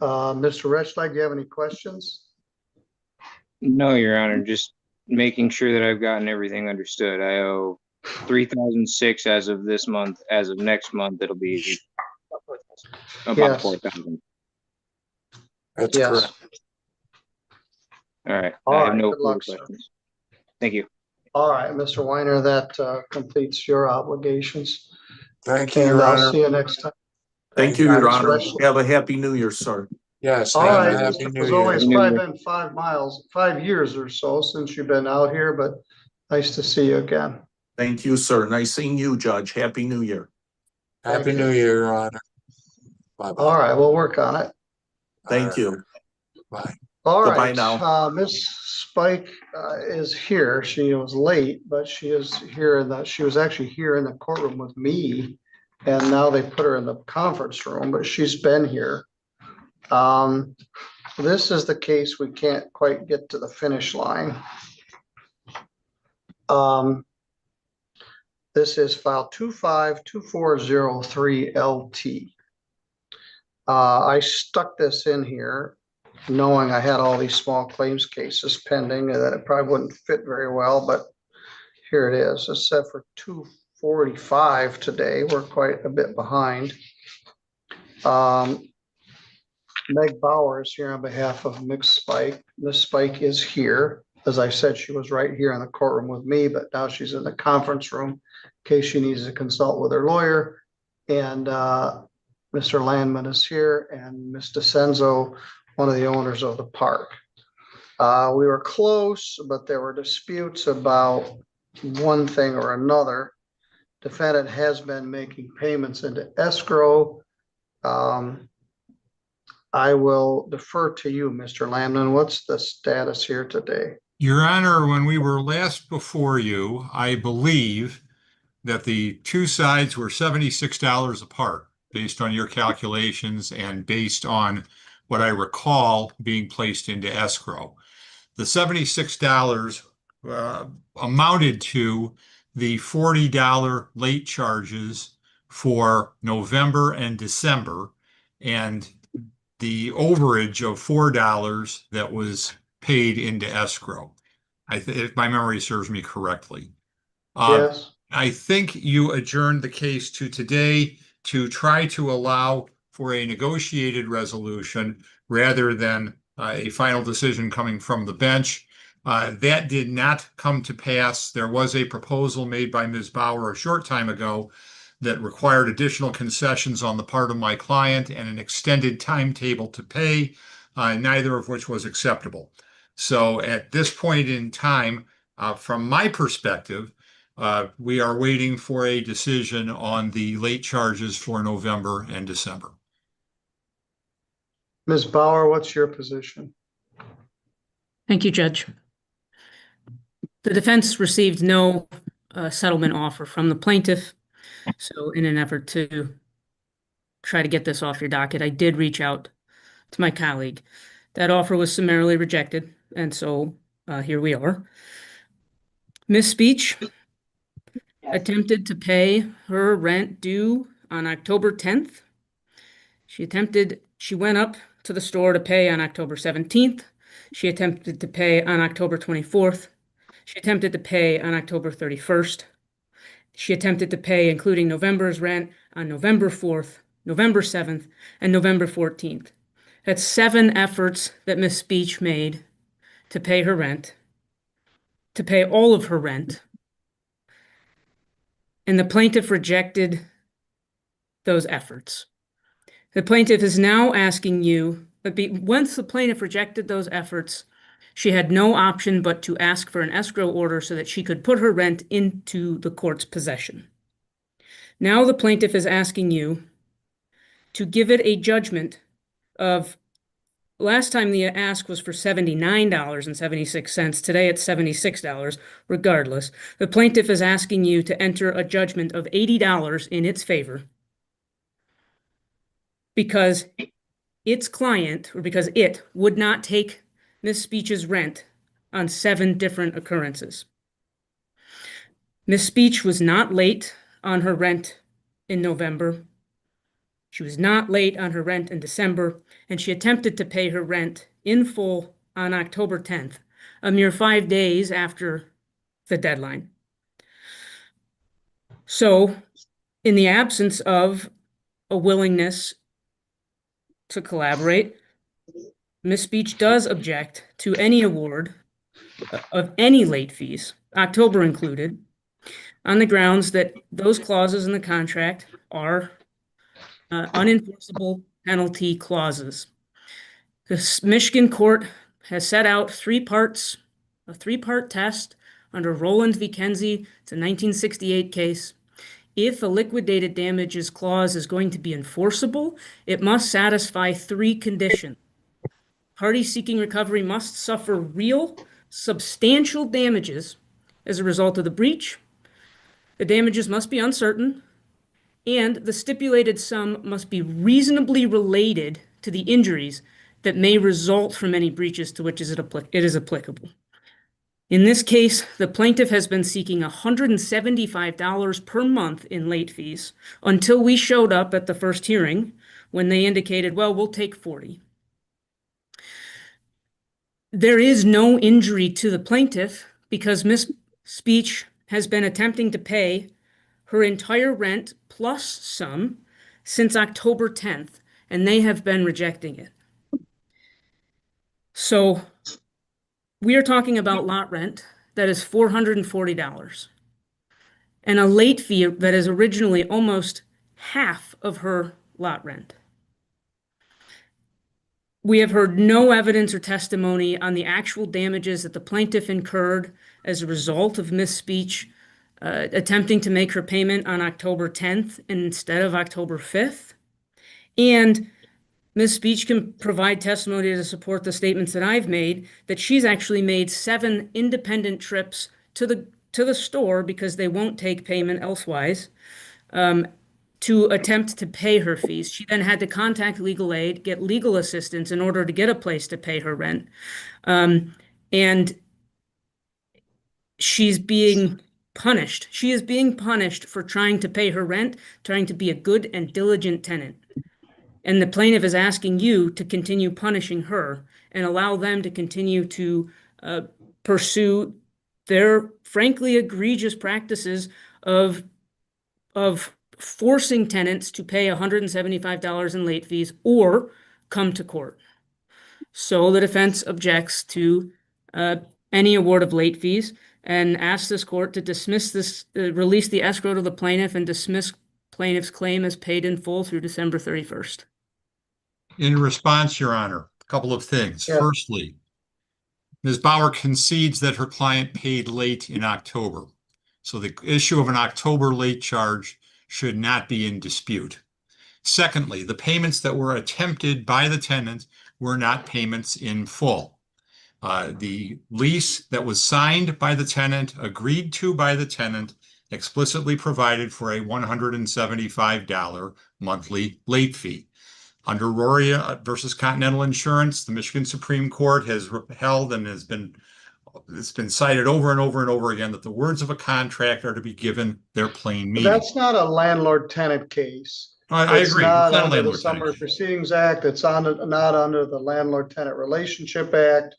Mr. Rechtschlag, do you have any questions? No, Your Honor, just making sure that I've gotten everything understood. I owe 3,006 as of this month. As of next month, it'll be about Yes. 4,000. That's Yes. correct. All right. All I have right, no good luck, further sir. questions. Thank you. All right, Mr. Weiner, that completes your obligations. Thank you, And Your I'll Honor. see you next time. Thank you, Your Mr. Honor. Rechtschlag. Have a happy new year, sir. Yes, All have right, a happy Mr. new Fazoli, year. it's Happy New probably Year. been 5 years or so since you've been out here, but nice to see you again. Thank you, sir. Nice seeing you, Judge. Happy New Year. Happy Thank you. New Year, Your Honor. Bye-bye. All right, we'll work on it. Thank you. Bye. All Goodbye right, now. Miss Spike is here. She was late, but she is here she was actually here in the courtroom with me. And now they put her in the conference room, but she's been here. This is the case we can't quite get to the finish line. This is file 252403 LT. I stuck this in here knowing I had all these small claims cases pending and that it probably wouldn't fit very well, but here it is. It's set for 2:45 today. We're quite a bit behind. Meg Bauer is here on behalf of Miss Spike. Miss Spike is here. As I said, she was right here in the courtroom with me, but now she's in the conference room in case she needs to consult with her lawyer. And Mr. Landman is here and Ms. DeCenzo, one of the owners of the park. We were close, but there were disputes about one thing or another. Defendant has been making payments into escrow. I will defer to you, Mr. Landman. What's the status here today? Your Honor, when we were last before you, I believe that the two sides were $76 apart based on your calculations and based on what I recall being placed into escrow. The $76 amounted to the $40 late charges for November and December, and the overage of $4 that was paid into escrow. If my memory serves me correctly. Yes. I think you adjourned the case to today to try to allow for a negotiated resolution rather than a final decision coming from the bench. That did not come to pass. There was a proposal made by Ms. Bauer a short time ago that required additional concessions on the part of my client and an extended timetable to pay, neither of which was acceptable. So at this point in time, from my perspective, we are waiting for a decision on the late charges for November and December. Ms. Bauer, what's your position? Thank you, Judge. The defense received no settlement offer from the plaintiff. So in an effort to try to get this off your docket, I did reach out to my colleague. That offer was summarily rejected, and so here we are. Miss Speech attempted to pay her rent due on October 10th. She went up to the store to pay on October 17th. She attempted to pay on October 24th. She attempted to pay on October 31st. She attempted to pay, including November's rent, on November 4th, November 7th, and November 14th. That's 7 efforts that Miss Speech made to pay her rent, to pay all of her rent. And the plaintiff rejected those efforts. The plaintiff is now asking you, once the plaintiff rejected those efforts, she had no option but to ask for an escrow order so that she could put her rent into the court's possession. Now the plaintiff is asking you to give it a judgment of, last time the ask was for $79.76. Today it's $76, regardless. The plaintiff is asking you to enter a judgment of $80 in its favor because its client, or because it would not take Miss Speech's rent on 7 different occurrences. Miss Speech was not late on her rent in November. She was not late on her rent in December, and she attempted to pay her rent in full on October 10th, a mere 5 days after the deadline. So, in the absence of a willingness to collaborate, Ms. Beach does object to any award of any late fees, October included, on the grounds that those clauses in the contract are unenforceable penalty clauses. The Michigan court has set out a three-part test under Roland v. Kenzie. It's a 1968 case. If a liquidated damages clause is going to be enforceable, it must satisfy 3 conditions. Parties seeking recovery must suffer real, substantial damages as a result of the breach. The damages must be uncertain, and the stipulated sum must be reasonably related to the injuries that may result from any breaches to which it is applicable. In this case, the plaintiff has been seeking $175 per month in late fees until we showed up at the first hearing when they indicated, well, we'll take 40. There is no injury to the plaintiff because Ms. Beach has been attempting to pay her entire rent plus some since October 10th, and they have been rejecting it. So we are talking about lot rent that is $440 and a late fee that is originally almost half of her lot rent. We have heard no evidence or testimony on the actual damages that the plaintiff incurred as a result of Ms. Beach attempting to make her payment on October 10th instead of October 5th. And Ms. Beach can provide testimony to support the statements that I've made, that she's actually made 7 independent trips to the store because they won't take payment elsewise, to attempt to pay her fees. She then had to contact legal aid, get legal assistance in order to get a place to pay her rent. And she's being punished. She is being punished for trying to pay her rent, trying to be a good and diligent tenant. And the plaintiff is asking you to continue punishing her and allow them to continue to pursue their frankly egregious practices of forcing tenants to pay $175 in late fees or come to court. So the defense objects to any award of late fees and asks this court to dismiss this, release the escrow to the plaintiff and dismiss plaintiff's claim as paid in full through December 31st. In response, Your Honor, a couple of things. Yeah. Firstly, Ms. Bauer concedes that her client paid late in October. So the issue of an October late charge should not be in dispute. Secondly, the payments that were attempted by the tenant were not payments in full. The lease that was signed by the tenant, agreed to by the tenant, explicitly provided for a $175 monthly late fee. Under Roria versus Continental Insurance, the Michigan Supreme Court has held and it's been cited over and over and over again that the words of a contract are to be given their plain meaning. That's not a landlord-tenant case. I It's agree. not It's not a under the landlord Summary tenant. Proceedings Act. It's not under the Landlord-Tenant Relationship Act.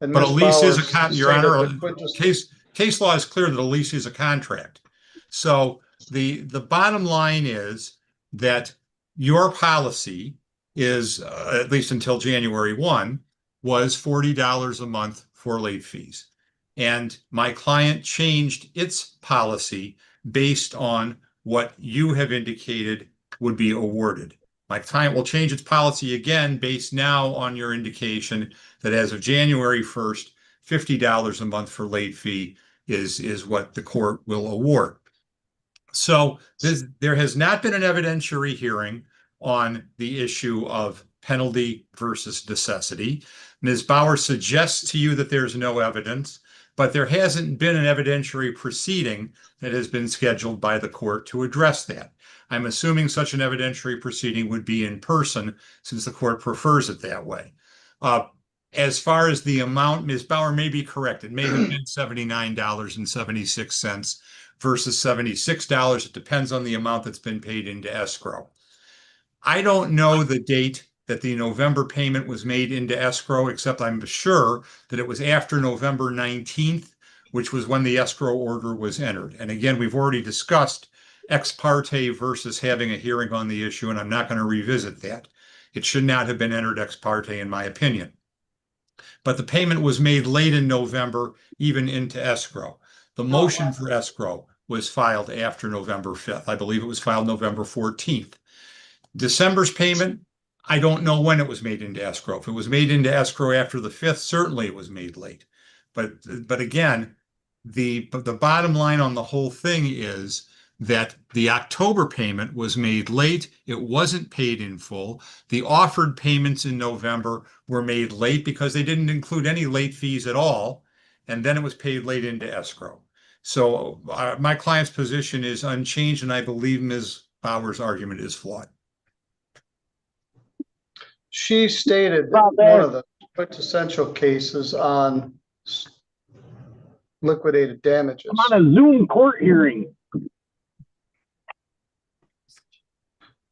And But a Ms. lease is a Bauer Your Honor, cited the quintessence- case law is clear that a lease is a contract. So the bottom line is that your policy is, at least until January 1, was $40 a month for late fees. And my client changed its policy based on what you have indicated would be awarded. My client will change its policy again based now on your indication that as of January 1st, $50 a month for late fee is what the court will award. So there has not been an evidentiary hearing on the issue of penalty versus necessity. Ms. Bauer suggests to you that there's no evidence, but there hasn't been an evidentiary proceeding that has been scheduled by the court to address that. I'm assuming such an evidentiary proceeding would be in person since the court prefers it that way. As far as the amount, Ms. Bauer may be correct. It may have been $79.76 versus $76. It depends on the amount that's been paid into escrow. I don't know the date that the November payment was made into escrow, except I'm sure that it was after November 19th, which was when the escrow order was entered. And again, we've already discussed ex parte versus having a hearing on the issue, and I'm not going to revisit that. It should not have been entered ex parte, in my opinion. But the payment was made late in November, even into escrow. The motion for escrow was filed after November 5th. I believe it was filed November 14th. December's payment, I don't know when it was made into escrow. If it was made into escrow after the 5th, certainly it was made late. But again, the bottom line on the whole thing is that the October payment was made late. It wasn't paid in full. The offered payments in November were made late because they didn't include any late fees at all. And then it was paid late into escrow. So my client's position is unchanged, and I believe Ms. Bauer's argument is flawed. She stated that one of the quintessential cases on liquidated damages. I'm on a Zoom court hearing.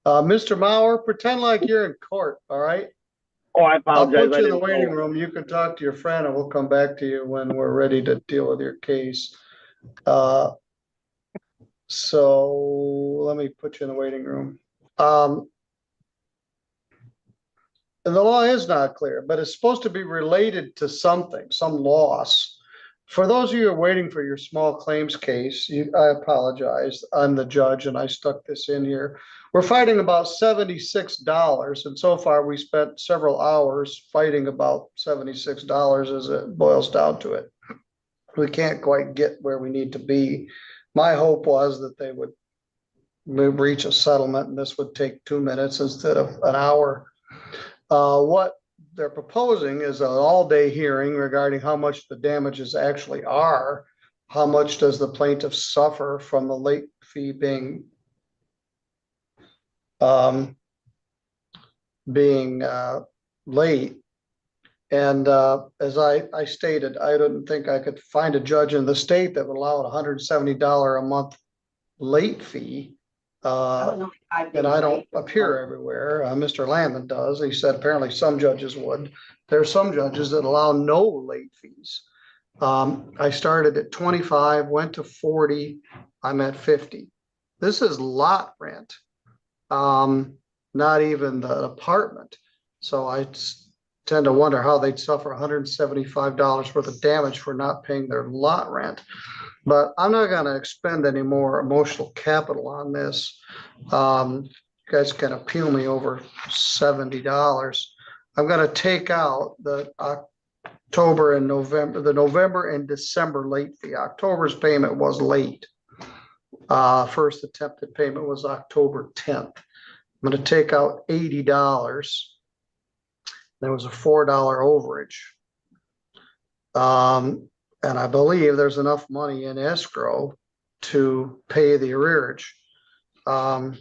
Mr. Mauer, pretend like you're in court, all right? Oh, I I'll apologize. put I you in the didn't waiting know. room. You can talk to your friend and we'll come back to you when we're ready to deal with your case. So let me put you in the waiting room. And the law is not clear, but it's supposed to be related to something, some loss. For those of you who are waiting for your small claims case, I apologize. I'm the judge and I stuck this in here. We're fighting about $76, and so far we spent several hours fighting about $76 as it boils down to it. We can't quite get where we need to be. My hope was that they would reach a settlement and this would take 2 minutes instead of an hour. What they're proposing is an all-day hearing regarding how much the damages actually are. How much does the plaintiff suffer from the late fee being late? And as I stated, I didn't think I could find a judge in the state that would allow a $170 a month late fee. And I don't appear everywhere. Mr. Landman does. He said apparently some judges would. There are some judges that allow no late fees. I started at 25, went to 40. I'm at 50. This is lot rent, not even the apartment. So I tend to wonder how they'd suffer $175 worth of damage for not paying their lot rent. But I'm not going to expend any more emotional capital on this. You guys can appeal me over $70. I'm going to take out the October and November, the November and December late fee. October's payment was late. First attempted payment was October 10th. I'm going to take out $80. There was a $4 overage. And I believe there's enough money in escrow to pay the arrearage. It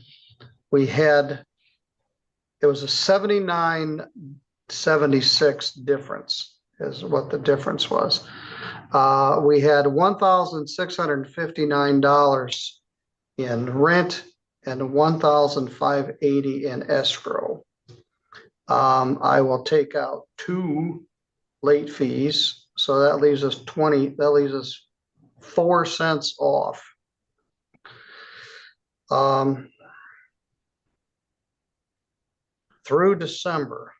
was a $79.76 difference is what the difference was. We had $1,659 in rent and $1,580 in escrow. I will take out 2 late fees. So that leaves us 20, that leaves us 4 cents off. Through December.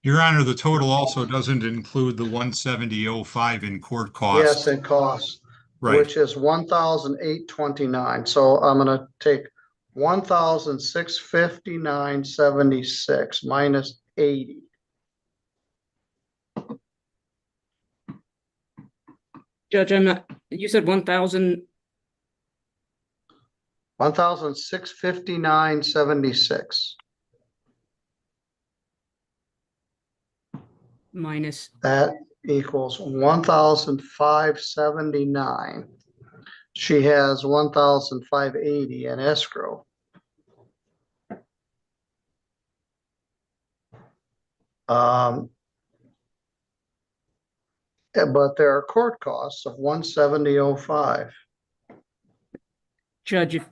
Your Honor, the total also doesn't include the 170.05 in court Yes, costs. it costs, Right. which is 1,829. So I'm gonna take 1,659.76 minus 80. Judge, you said 1,000, 1,659.76. minus, That equals 1,579. She has 1,580 in escrow. but there are court costs of 170.05. Judge, if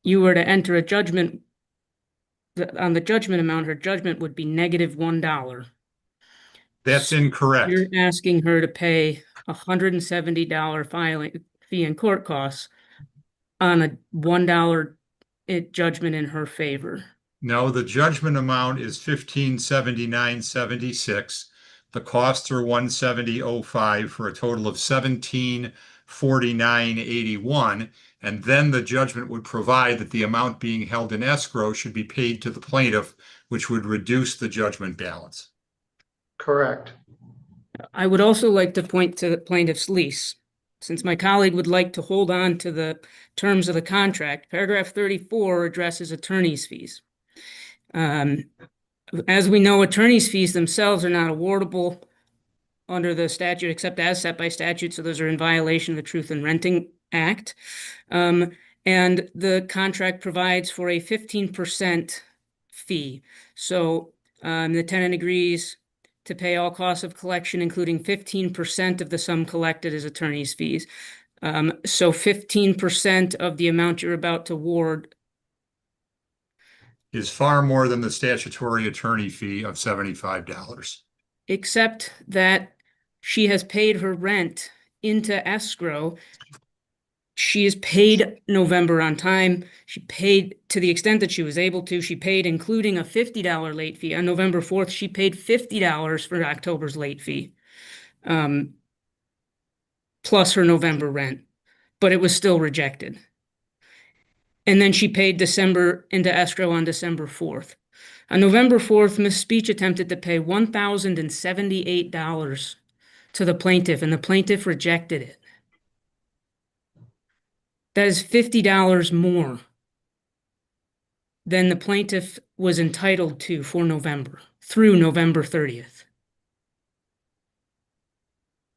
you were to enter a judgment on the judgment amount, her judgment would be -$1. That's incorrect. You're asking her to pay $170 filing fee and court costs on a $1 judgment in her favor. No, the judgment amount is 1579.76. The costs are 170.05 for a total of 1749.81. And then the judgment would provide that the amount being held in escrow should be paid to the plaintiff, which would reduce the judgment balance. Correct. I would also like to point to the plaintiff's lease. Since my colleague would like to hold on to the terms of the contract, paragraph 34 addresses attorney's fees. As we know, attorney's fees themselves are not awardable under the statute except as set by statute, so those are in violation of the Truth in Renting Act. And the contract provides for a 15% fee. So the tenant agrees to pay all costs of collection, including 15% of the sum collected as attorney's fees. So 15% of the amount you're about to award Is far more than the statutory attorney fee of $75. except that she has paid her rent into escrow. She is paid November on time. She paid to the extent that she was able to. She paid including a $50 late fee. On November 4th, she paid $50 for October's late fee, plus her November rent, but it was still rejected. And then she paid December into escrow on December 4th. On November 4th, Ms. Speech attempted to pay $1,078 to the plaintiff, and the plaintiff rejected it. That is $50 more than the plaintiff was entitled to for November through November 30th.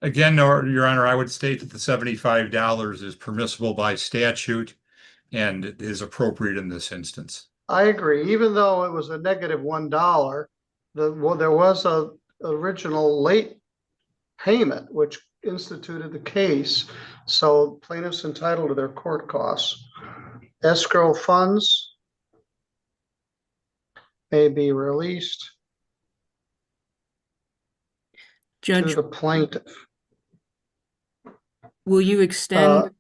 Again, Your Honor, I would state that the $75 is permissible by statute and is appropriate in this instance. I agree. Even though it was a -$1, there was a original late payment which instituted the case. So plaintiffs entitled to their court costs. Escrow funds may be released to Judge, the plaintiff. will you Uh, extend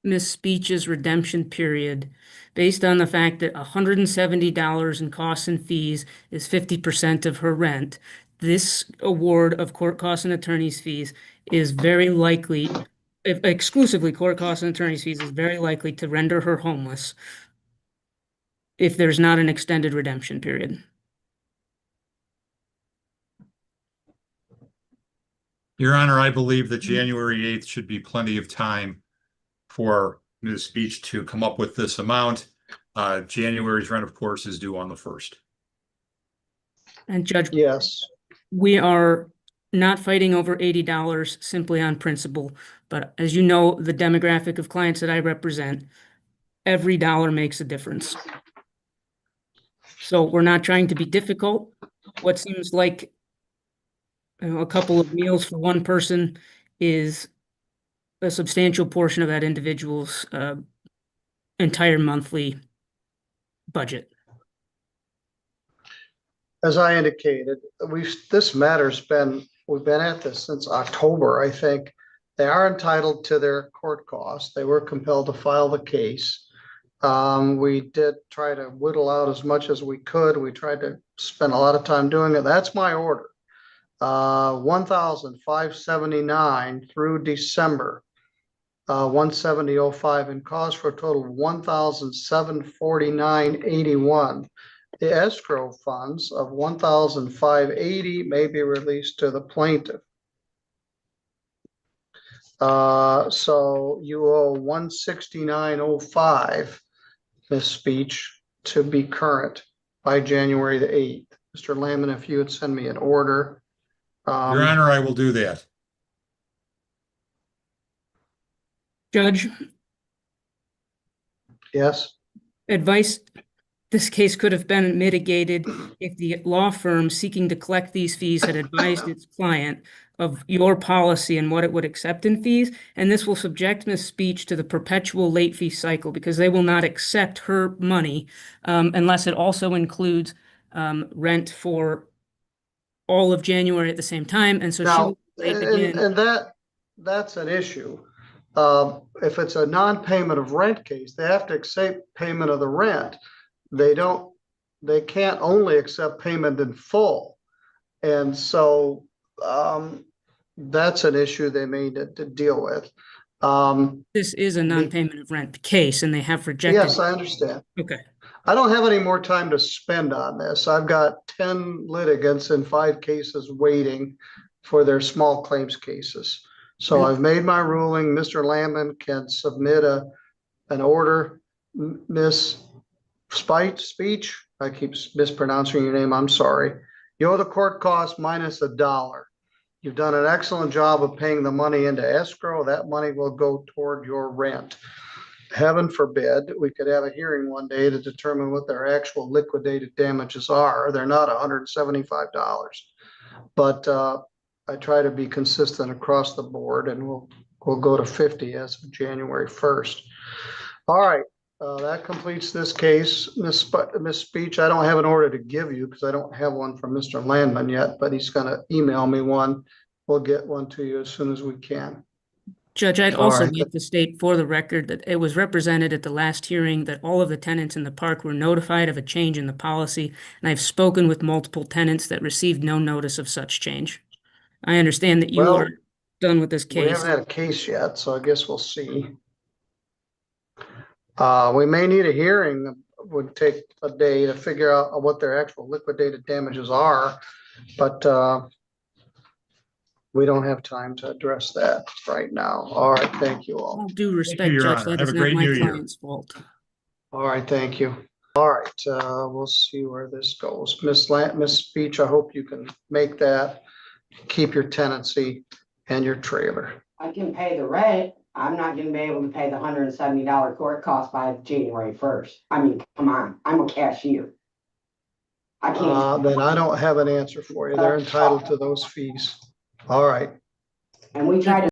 Ms. Speech's redemption period based on the fact that $170 in costs and fees is 50% of her rent? This award of court costs and attorney's fees is very likely, if exclusively court costs and attorney's fees, is very likely to render her homeless if there's not an extended redemption period. Your Honor, I believe that January 8th should be plenty of time for Ms. Speech to come up with this amount. January's rent, of course, is due on the 1st. And Judge, Yes, we are not fighting over $80 simply on principle, but as you know, the demographic of clients that I represent, every dollar makes a difference. So we're not trying to be difficult. What seems like a couple of meals for one person is a substantial portion of that individual's entire monthly budget. as I indicated, this matter's we've been at this since October, I think. They are entitled to their court costs. They were compelled to file the case. We did try to whittle out as much as we could. We tried to spend a lot of time doing it. That's my order. 1,579 through December, 170.05 in cost for a total of 1,749.81. The escrow funds of 1,580 may be released to the plaintiff. So you owe 169.05, Ms. Speech, to be current by January the 8th. Mr. Lamon, if you would send me an order. Your Honor, I will do that. Judge, Yes, advice this case could have been mitigated if the law firm seeking to collect these fees had advised its client of your policy and what it would accept in fees. And this will subject Ms. Speech to the perpetual late fee cycle because they will not accept her money unless it also includes rent for all of January at the same time. And so she Now, will be late again. and that's an issue. If it's a non-payment of rent case, they have to accept payment of the rent. They can't only accept payment in full. And so, that's an issue they may need to deal with. This is a non-payment of rent case and they have rejected. Yes, I understand. Okay. I don't have any more time to spend on this. I've got 10 litigants and 5 cases waiting for their small claims cases. So I've made my ruling. Mr. Landman can submit an order. Miss Speech, I keep mispronouncing your name, I'm sorry. You owe the court cost minus $1. You've done an excellent job of paying the money into escrow. That money will go toward your rent. Heaven forbid, we could have a hearing one day to determine what their actual liquidated damages are. They're not $175. But I try to be consistent across the board, and we'll go to 50 as of January 1st. All right, that completes this case. Miss Speech, I don't have an order to give you because I don't have one from Mr. Landman yet, but he's going to email me one. We'll get one to you as soon as we can. Judge, I'd also right. like to state for the record that it was represented at the last hearing that all of the tenants in the park were notified of a change in the policy, and I've spoken with multiple tenants that received no notice of such change. I understand that you Well, are done with this We case. haven't had a case yet, so I guess we'll see. We may need a hearing. It would take a day to figure out what their actual liquidated damages are, but we don't have time to address that right now. All right, thank you all. All due respect, Your Judge, Honor. that Have is a not great my New Year. client's fault. All right, thank you. All right, we'll see where this goes. Miss Speech, I hope you can make that, keep your tenancy and your trailer. I can pay the rent. I'm not gonna be able to pay the $170 court cost by January 1st. I mean, come on, I'm a cashier. I can't. Then I don't have an answer for you. They're entitled to those fees. All right. And we try to